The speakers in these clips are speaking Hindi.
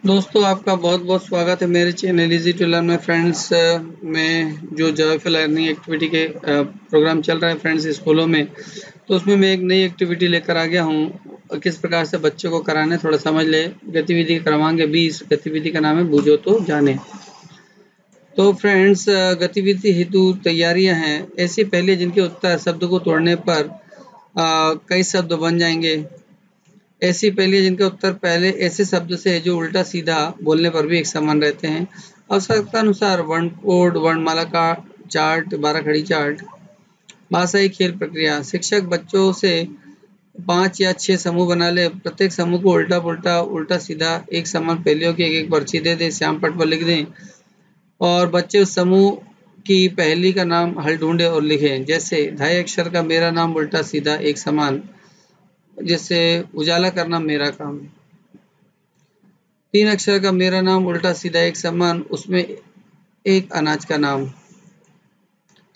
दोस्तों आपका बहुत बहुत स्वागत है मेरे channel easy to learn my friends में। जो जॉयफुल लर्निंग एक्टिविटी के प्रोग्राम चल रहा है फ्रेंड्स स्कूलों में, तो उसमें मैं एक नई एक्टिविटी लेकर आ गया हूँ। किस प्रकार से बच्चों को कराना है थोड़ा समझ ले। गतिविधि करवाएंगे 20। गतिविधि का नाम है बूझो तो जाने। तो फ्रेंड्स गतिविधि हेतु तैयारियां हैं। ऐसी पहले जिनके उत्तर शब्द को तोड़ने पर कई शब्द बन जाएंगे। ऐसी पहेली जिनका उत्तर पहले ऐसे शब्द से है जो उल्टा सीधा बोलने पर भी एक समान रहते हैं। आवश्यकता अनुसार वर्ण कोड वर्णमाला का चार्ट 12 खड़ी चार्ट। भाषाई खेल प्रक्रिया। शिक्षक बच्चों से 5 या 6 समूह बना ले। प्रत्येक समूह को उल्टा पुल्टा उल्टा सीधा एक समान पहेलियों की एक पर्ची दे दे, श्याम पट पर लिख दें और बच्चे उस समूह की पहेली का नाम हल ढूंढे और लिखें। जैसे 2.5 अक्षर का मेरा नाम उल्टा सीधा एक समान, जैसे उजाला करना मेरा काम। 3 अक्षर का मेरा नाम उल्टा सीधा एक समान, उसमें एक अनाज का नाम।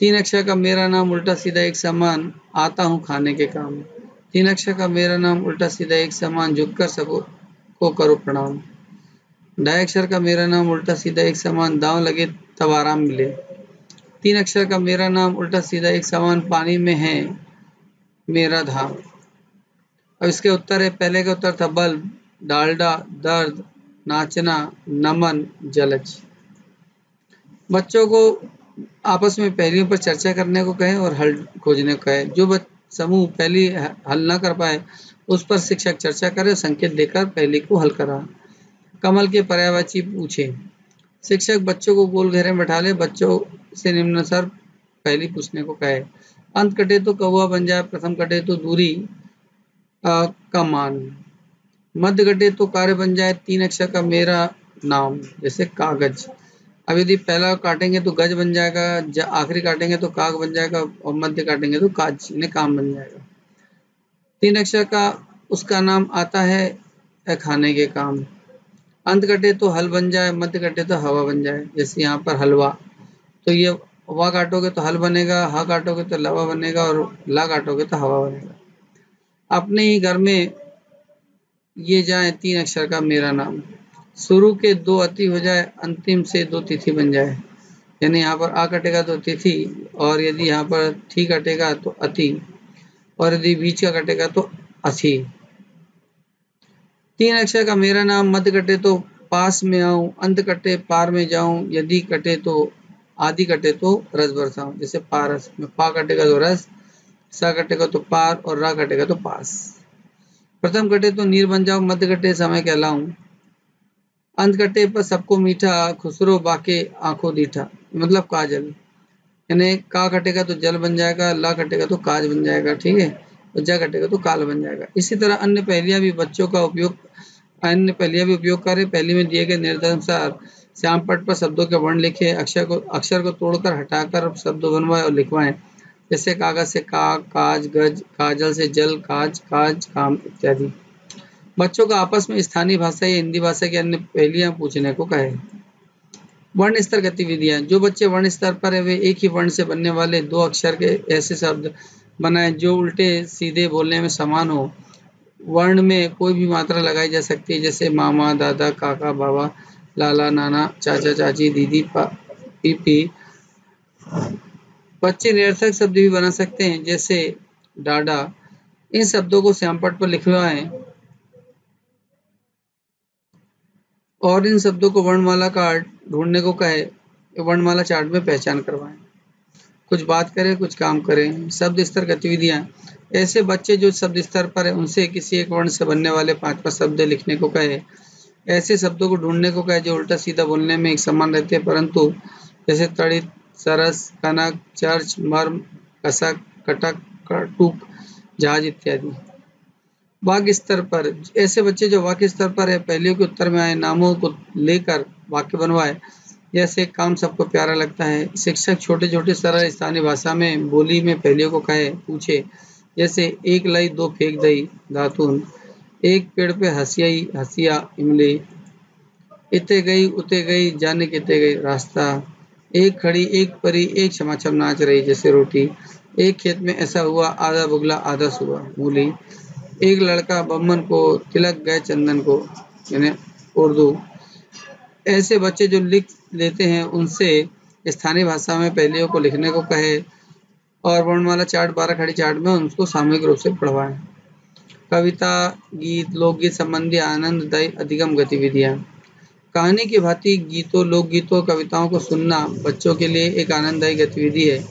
3 अक्षर का मेरा नाम उल्टा सीधा एक समान, आता हूँ खाने के काम। 3 अक्षर का मेरा नाम उल्टा सीधा एक समान, झुककर सबको को करो प्रणाम। 2.5 अक्षर का मेरा नाम उल्टा सीधा एक समान, दांव लगे तब आराम मिले। 3 अक्षर का मेरा नाम उल्टा सीधा एक समान, पानी में है मेरा धाम। अब इसके उत्तर है। पहले का उत्तर था बल्ब, डालडा, दर्द, नाचना, नमन, जलज। बच्चों को आपस में पहेलियों पर चर्चा करने को कहें और हल खोजने को कहें। जो समूह पहली हल न कर पाए उस पर शिक्षक चर्चा करे, संकेत देकर पहेली को हल करा। कमल के पर्यायवाची पूछे। शिक्षक बच्चों को गोल घेरे में बैठा ले, बच्चों से निम्नानुसार पहेली पूछने को कहे। अंत कटे तो कौवा बन जाए, प्रथम कटे तो दूरी का मान। मध्य घटे तो कार्य बन जाए, 3 अक्षर का मेरा नाम, जैसे कागज। अब यदि पहला काटेंगे तो गज बन जाएगा, आखिरी काटेंगे तो काग बन जाएगा और मध्य काटेंगे तो काज यानी काम बन जाएगा। 3 अक्षर का उसका नाम आता है खाने के काम। अंत कटे तो हल बन जाए, मध्य कटे तो हवा बन जाए, जैसे यहाँ पर हलवा। तो ये वा काटोगे तो हल बनेगा, हा काटोगे तो लवा बनेगा और ला काटोगे तो हवा बनेगा। अपने ही घर में ये जाए 3 अक्षर का मेरा नाम। शुरू के 2 अति हो जाए, अंतिम से 2 तिथि बन जाए। यानी यहाँ पर आ कटेगा तो तिथि, और यदि यहाँ पर थी कटेगा तो अति, और यदि बीच का कटेगा तो अथि। 3 अक्षर का मेरा नाम, मध्य कटे तो पास में आऊं, अंत कटे पार में जाऊं, यदि कटे तो आदि कटे तो रस बरसाऊं, जैसे पारस में पा कटेगा तो रस, सा कटेगा तो पार और रा कटेगा तो पास। प्रथम कटे तो नीर बन जाऊं, मध्य कटे समय कहलाऊं, अंत कटे पर सबको मीठा, खुसरो बाके आंखों दीठा, मतलब काजल। यानी का कटेगा तो जल बन जाएगा, ला कटेगा तो काज बन जाएगा, ठीक है, और जा कटेगा तो काल बन जाएगा। इसी तरह अन्य पहेलियां भी उपयोग करें। पहली में दिए गए निर्देशानुसार श्याम पट पर शब्दों के वर्ण लिखे, अक्षर को तोड़कर हटाकर शब्द बनवाए और लिखवाएं। जैसे कागज से काग, काज, गज, काजल से जल, काज, काम इत्यादि। बच्चों को आपस में स्थानीय भाषा या हिंदी भाषा की अन्य पहेलियां पूछने को कहे। वर्ण स्तर गतिविधियां। जो बच्चे वर्ण स्तर पर है वे एक ही वर्ण से बनने वाले 2 अक्षर के ऐसे शब्द बनाएं जो उल्टे सीधे बोलने में समान हो। वर्ण में कोई भी मात्रा लगाई जा सकती है, जैसे मामा, दादा, काका, बाबा, लाला, नाना, चाचा, चाची, दीदी, पीपी। बच्चे निरर्थक शब्द भी बना सकते हैं, जैसे डाडा। इन शब्दों को श्यामपट पर लिखवाएं और इन शब्दों को वर्णमाला कार्ड ढूंढने को कहे, वर्णमाला चार्ट में पहचान करवाएं। कुछ बात करें, कुछ काम करें। शब्द स्तर गतिविधियां। ऐसे बच्चे जो शब्द स्तर पर है उनसे किसी एक वर्ण से बनने वाले 5 शब्द लिखने को कहे। ऐसे शब्दों को ढूंढने को कहे जो उल्टा सीधा बोलने में एक समान रहते हैं, परंतु जैसे तड़ित, सरस, कनक, चर्च, मर्म, कसक, कटक, कटुक, जहाज इत्यादि। वाक्य स्तर पर। ऐसे बच्चे जो वाक्य स्तर पर है पहेलियों के उत्तर में आए नामों को लेकर वाक्य बनवाए। जैसे काम सबको प्यारा लगता है। शिक्षक छोटे छोटे सरल स्थानीय भाषा में बोली में पहेलियों को कहे पूछे, जैसे एक लाई 2 फेंक दई दातुन, एक पेड़ पे हंसियाई हंसिया इमली, इते गई उते गई जाने किते गई रास्ता, एक खड़ी एक परी एक छमाछम नाच रही जैसे रोटी, एक खेत में ऐसा हुआ आधा बुगला आधा सुआ मूली, एक लड़का बम्मन को तिलक गए चंदन को, यानी उर्दू। ऐसे बच्चे जो लिख लेते हैं उनसे स्थानीय भाषा में पहेलियों को लिखने को कहे और वर्णमाला चार्ट 12 खड़ी चार्ट में उनको सामूहिक रूप से पढ़वाएं। कविता, गीत, लोकगीत संबंधी आनंददायी अधिगम गतिविधियां। कहानी की भांति गीतों, लोकगीतों, कविताओं को सुनना बच्चों के लिए एक आनंददायी गतिविधि है।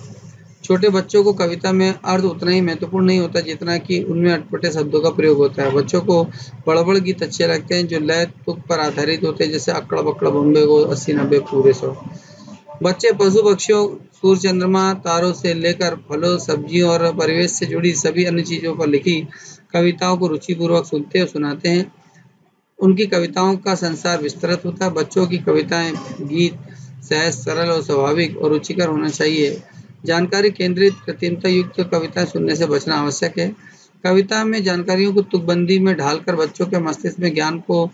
छोटे बच्चों को कविता में अर्थ उतना ही महत्वपूर्ण नहीं होता जितना कि उनमें अटपटे शब्दों का प्रयोग होता है। बच्चों को बड़बड़ गीत अच्छे लगते हैं जो लय तुक पर आधारित होते हैं, जैसे अकड़ बकड़ बम्बे को 80-90 पूरे 100। बच्चे पशु पक्षियों, सूर्य चंद्रमा, तारों से लेकर फलों, सब्जियों और परिवेश से जुड़ी सभी अन्य चीजों पर लिखी कविताओं को रुचिपूर्वक सुनते और सुनाते हैं। उनकी कविताओं का संसार विस्तृत होता है। बच्चों की कविताएं, गीत सहज, सरल और स्वाभाविक और रुचिकर होना चाहिए। जानकारी केंद्रित, कृत्रिमता युक्त कविताएं सुनने से बचना आवश्यक है। कविता में जानकारियों को तुकबंदी में ढालकर बच्चों के मस्तिष्क में ज्ञान को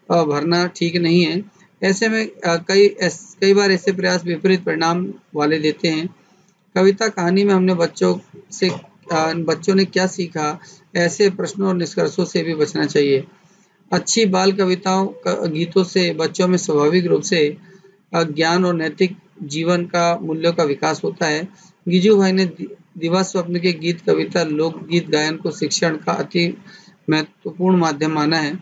भरना ठीक नहीं है। ऐसे में कई बार ऐसे प्रयास विपरीत परिणाम वाले देते हैं। कविता कहानी में हमने बच्चों ने क्या सीखा, ऐसे प्रश्नों और निष्कर्षों से भी बचना चाहिए। अच्छी बाल कविताओं, गीतों से बच्चों में स्वाभाविक रूप से ज्ञान और नैतिक जीवन का मूल्यों का विकास होता है। गिजू भाई ने दिवा स्वप्न के गीत, कविता, लोकगीत गायन को शिक्षण का अति महत्वपूर्ण माध्यम माना है।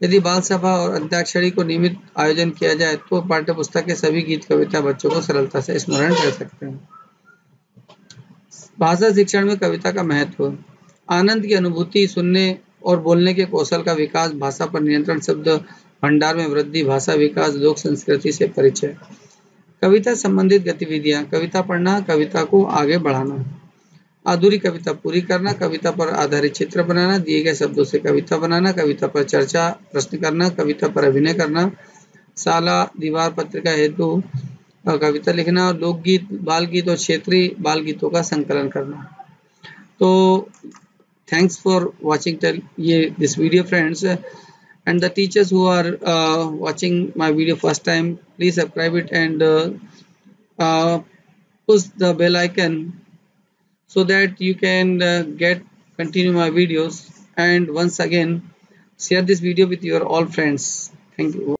यदि बाल सभा और अंत्याक्षरी को नियमित आयोजन किया जाए तो पाठ्य पुस्तक के सभी गीत, कविता बच्चों को सरलता से स्मरण कर सकते हैं। भाषा शिक्षण में कविता का महत्व। आनंद की अनुभूति, सुनने और बोलने के कौशल का विकास, भाषा पर नियंत्रण, शब्द भंडार में वृद्धि, भाषा विकास, लोक संस्कृति से परिचय। कविता संबंधित गतिविधियां। कविता पढ़ना, कविता को आगे बढ़ाना। अधूरी कविता पूरी करना, कविता पर आधारित चित्र बनाना, दिए गए शब्दों से कविता बनाना, कविता पर चर्चा प्रश्न करना, कविता पर अभिनय करना, साला दीवार पत्रिका हेतु कविता लिखना, लोकगीत, बाल गीत और क्षेत्रीय बाल गीतों का संकलन करना। तो thanks for watching this video, friends, and the teachers who are watching my video first time, please subscribe it and push the bell icon so that you can continue my videos, and once again share this video with your all friends. Thank you.